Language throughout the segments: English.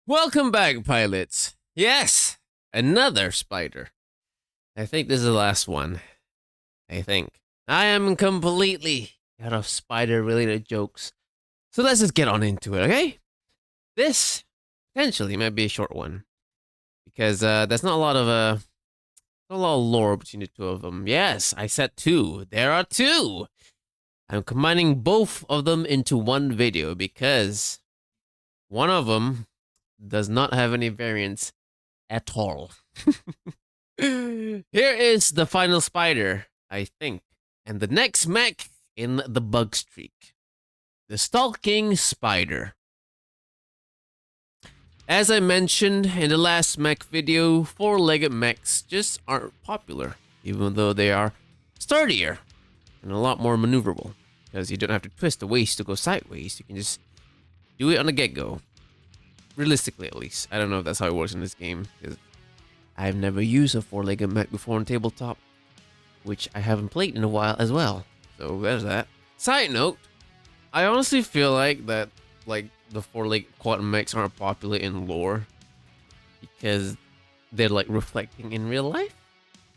Welcome back, pilots. Yes, another spider. I think this is the last one. I think. I am completely out of spider-related jokes. So let's just get on into it, okay? This potentially might be a short one. Because there's not a lot of not a lot of lore between the two of them. Yes, I said two. There are two. I'm combining both of them into one video because one of them does not have any variants at all. Here is the final spider, I think, and the next mech in the bug streak. The Stalking Spider. As I mentioned in the last mech video, four-legged mechs just aren't popular, even though they are sturdier and a lot more maneuverable, because you don't have to twist the waist to go sideways. You can just do it on the get-go. Realistically, at least. I don't know if that's how it works in this game, because I've never used a four-legged mech before on tabletop, which I haven't played in a while as well. So there's that. Side note, I honestly feel like that, the four-legged quad mechs aren't popular in lore because they're reflecting in real life.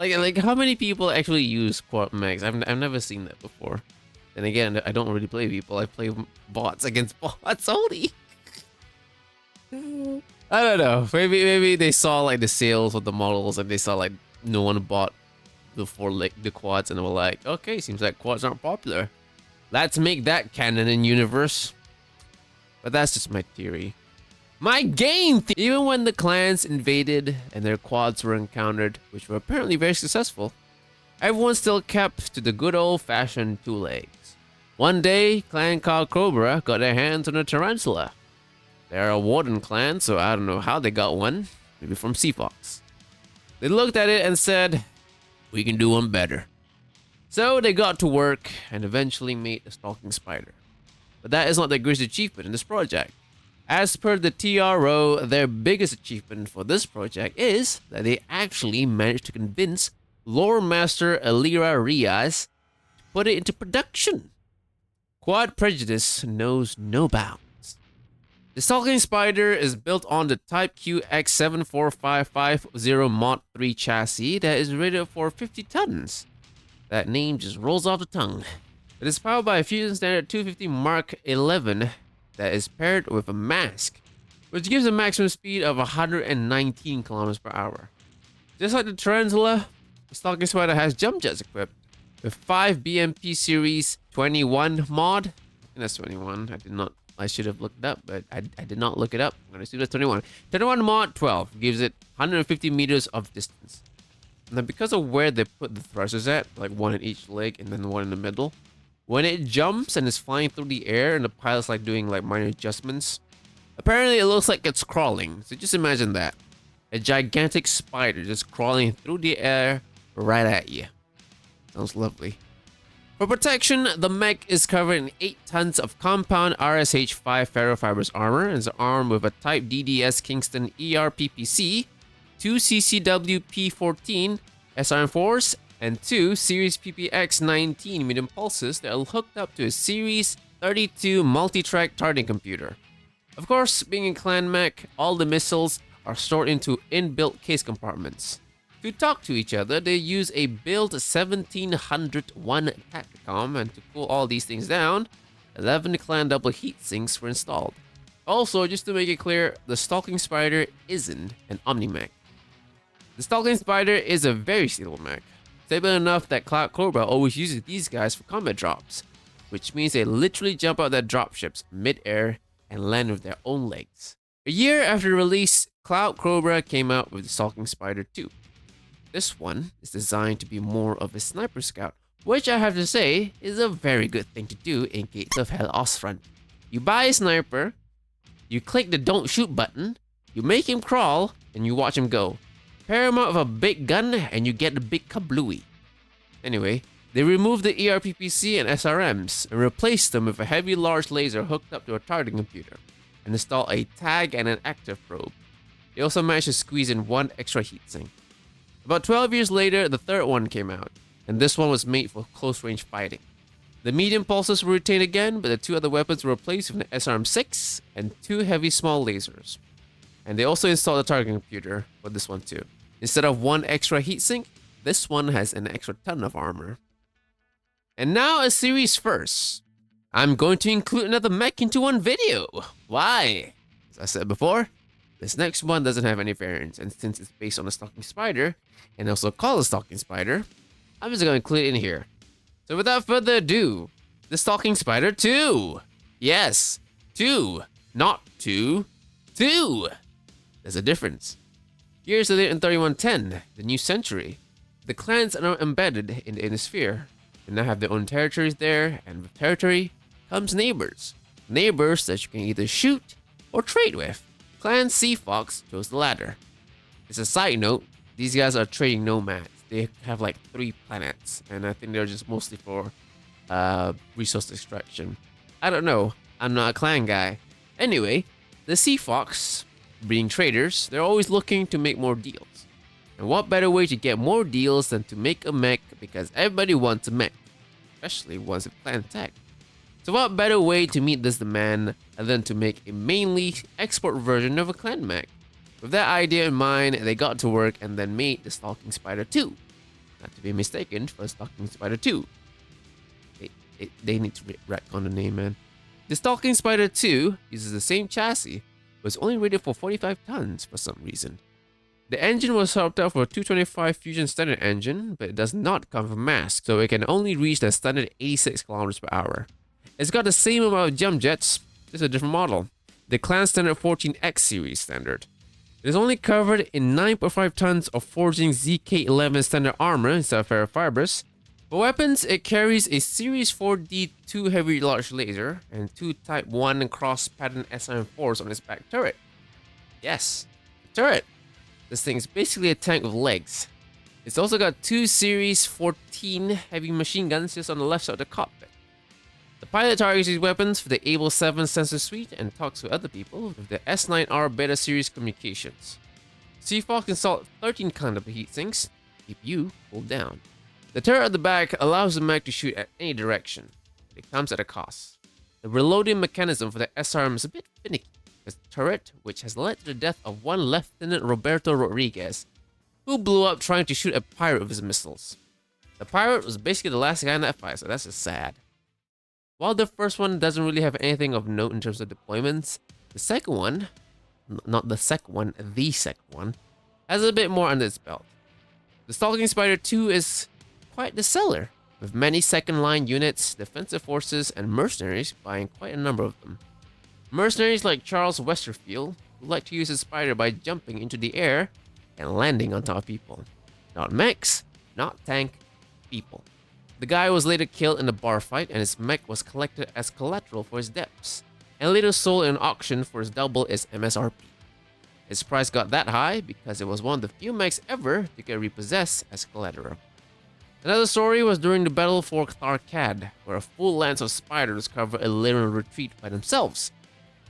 Like how many people actually use quad mechs? I've never seen that before. And again, I don't really play people. I play bots against bots only. I don't know. Maybe they saw the sales of the models and they saw no one bought the quads and they were like, okay, seems like quads aren't popular. Let's make that canon in universe. But that's just my theory. My game theory! Even when the clans invaded and their quads were encountered, which were apparently very successful, everyone still kept to the good old-fashioned two legs. One day, Clan Cobra got their hands on a tarantula. They're a warden clan, so I don't know how they got one. Maybe from Seafox. They looked at it and said, we can do one better. So they got to work and eventually made a Stalking Spider. But that is not their greatest achievement in this project. As per the TRO, their biggest achievement for this project is that they actually managed to convince lore master Alira Riaz to put it into production. Quad prejudice knows no bounds. The Stalking Spider is built on the Type QX74550 Mod 3 chassis that is rated for 50 tons. That name just rolls off the tongue. It is powered by a Fusion Standard 250 Mark 11 that is paired with a mask, which gives a maximum speed of 119 km per hour. Just like the Tarantula, the Stalking Spider has jump jets equipped with 5 BMP Series 21 mod. I think that's 21. I should have looked it up, but I did not look it up. I'm going to assume that's 21. 21 mod 12 gives it 150 meters of distance. And then because of where they put the thrusters at, like one in each leg and then one in the middle, when it jumps and is flying through the air and the pilot's doing minor adjustments, apparently it looks like it's crawling. So just imagine that. A gigantic spider just crawling through the air right at you. Sounds lovely. For protection, the mech is covered in 8 tons of compound RSH-5 ferrofibers armor and is armed with a Type DDS Kingston ERPPC, 2 CCW P14 SRM4s, and 2 Series PPX-19 medium pulses that are hooked up to a Series 32 multi-track targeting computer. Of course, being a clan mech, all the missiles are stored into inbuilt case compartments. To talk to each other, they use a Build 1701 Tacticom, and to cool all these things down, 11 clan double heat sinks were installed. Also, just to make it clear, the Stalking Spider isn't an Omni-mech. The Stalking Spider is a very stable mech. Stable enough that Cloud Cobra always uses these guys for combat drops, which means they literally jump out their dropships mid-air and land with their own legs. A year after release, Cloud Cobra came out with the Stalking Spider II. This one is designed to be more of a sniper scout, which I have to say is a very good thing to do in Gates of Hell Ostfront. You buy a sniper, you click the don't shoot button, you make him crawl, and you watch him go. Pair him up with a big gun and you get the big kablooey. Anyway, they removed the ERPPC and SRMs and replaced them with a heavy large laser hooked up to a targeting computer and installed a tag and an active probe. They also managed to squeeze in one extra heatsink. About 12 years later, the third one came out, and this one was made for close range fighting. The medium pulses were retained again, but the 2 other weapons were replaced with an SRM-6 and 2 heavy small lasers. And they also installed a target computer for this one too. Instead of one extra heatsink, this one has an extra ton of armor. And now a series first. I'm going to include another mech into one video. Why? As I said before, this next one doesn't have any variants, and since it's based on the Stalking Spider, and also called the Stalking Spider, I'm just going to include it in here. So without further ado, the Stalking Spider II. Yes, 2, not 2, 2. There's a difference. Years later in 3110, the new century, the clans are now embedded in the inner sphere. They now have their own territories there, and with territory comes neighbors. Neighbors that you can either shoot or trade with. Clan Seafox chose the latter. As a side note, these guys are trading nomads. They have like 3 planets, and I think they're just mostly for resource extraction. I don't know. I'm not a clan guy. Anyway, the Seafox, being traders, they're always looking to make more deals. And what better way to get more deals than to make a mech, because everybody wants a mech, especially ones with clan tech. So what better way to meet this demand than to make a mainly export version of a clan mech? With that idea in mind, they got to work and then made the Stalking Spider II. Not to be mistaken for Stalking Spider II. They need to retcon the name, man. The Stalking Spider II uses the same chassis, but it's only rated for 45 tons for some reason. The engine was swapped out for a 225 Fusion Standard engine, but it does not come with a mask, so it can only reach the standard 86 km per hour. It's got the same amount of jump jets, just a different model. The Clan Standard 14X series standard. It is only covered in 9.5 tons of forging ZK-11 standard armor instead of ferrofibers. For weapons, it carries a Series 4D2 heavy large laser and 2 Type 1 cross pattern SRM4s on its back turret. Yes, turret. This thing is basically a tank with legs. It's also got 2 Series 14 heavy machine guns just on the left side of the cockpit. The pilot targets these weapons for the Able 7 sensor suite and talks to other people with the S9R Beta series communications. Seafox installed 13 kind of heatsinks to keep you pulled down. The turret at the back allows the mech to shoot at any direction, but it comes at a cost. The reloading mechanism for the SRM is a bit finicky. The turret, which has led to the death of one Lieutenant Roberto Rodriguez, who blew up trying to shoot a pirate with his missiles. The pirate was basically the last guy in that fight, so that's just sad. While the first one doesn't really have anything of note in terms of deployments, the second one, the second one, has a bit more under its belt. The Stalking Spider II is quite the seller, with many second-line units, defensive forces, and mercenaries buying quite a number of them. Mercenaries like Charles Westerfield, who like to use his spider by jumping into the air and landing on top of people. Not mechs, not tank, people. The guy was later killed in a bar fight, and his mech was collected as collateral for his debts, and later sold in an auction for as double its MSRP. His price got that high because it was one of the few mechs ever to get repossessed as collateral. Another story was during the battle for Tharkad, where a full lance of spiders covered a linear retreat by themselves.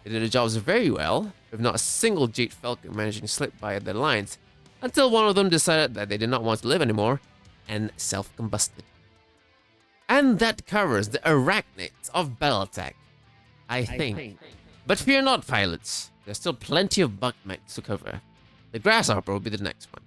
They did the jobs very well, with not a single Jade Falcon managing to slip by their lines, until one of them decided that they did not want to live anymore, and self-combusted. And that covers the arachnids of Battletech, I think. But fear not, pilots. There's still plenty of bug mechs to cover. The Grasshopper will be the next one.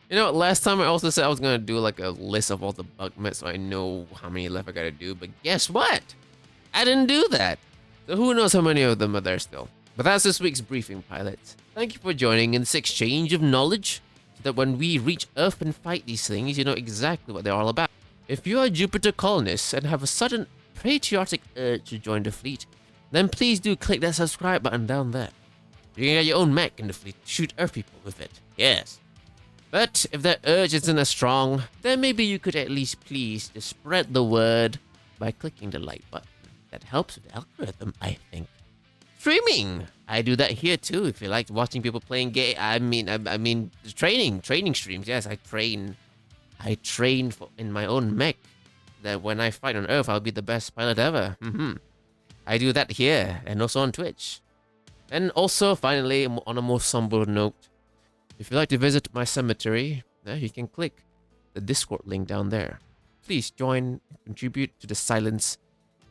You know, last time I also said I was gonna do like a list of all the bug mechs so I know how many left I gotta do, but guess what? I didn't do that. So who knows how many of them are there still. But that's this week's briefing, pilots. Thank you for joining in this exchange of knowledge, so that when we reach Earth and fight these things, you know exactly what they're all about. If you are Jupiter colonists and have a sudden patriotic urge to join the fleet, then please do click that subscribe button down there. You can get your own mech in the fleet to shoot Earth people with it, yes. But if that urge isn't as strong, then maybe you could at least please just spread the word by clicking the like button. That helps with the algorithm, I think. Streaming! I do that here too, if you like watching people playing I mean training streams, yes, I train in my own mech, that when I fight on Earth, I'll be the best pilot ever. I do that here, and also on Twitch. And also, finally, on a more somber note, if you'd like to visit my cemetery, you can click the Discord link down there. Please join and contribute to the silence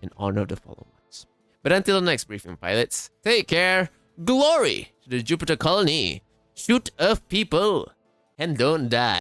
in honor of the fallen ones. But until the next briefing, pilots, take care, Glory to the Jupiter colony. Shoot Earth people and don't die.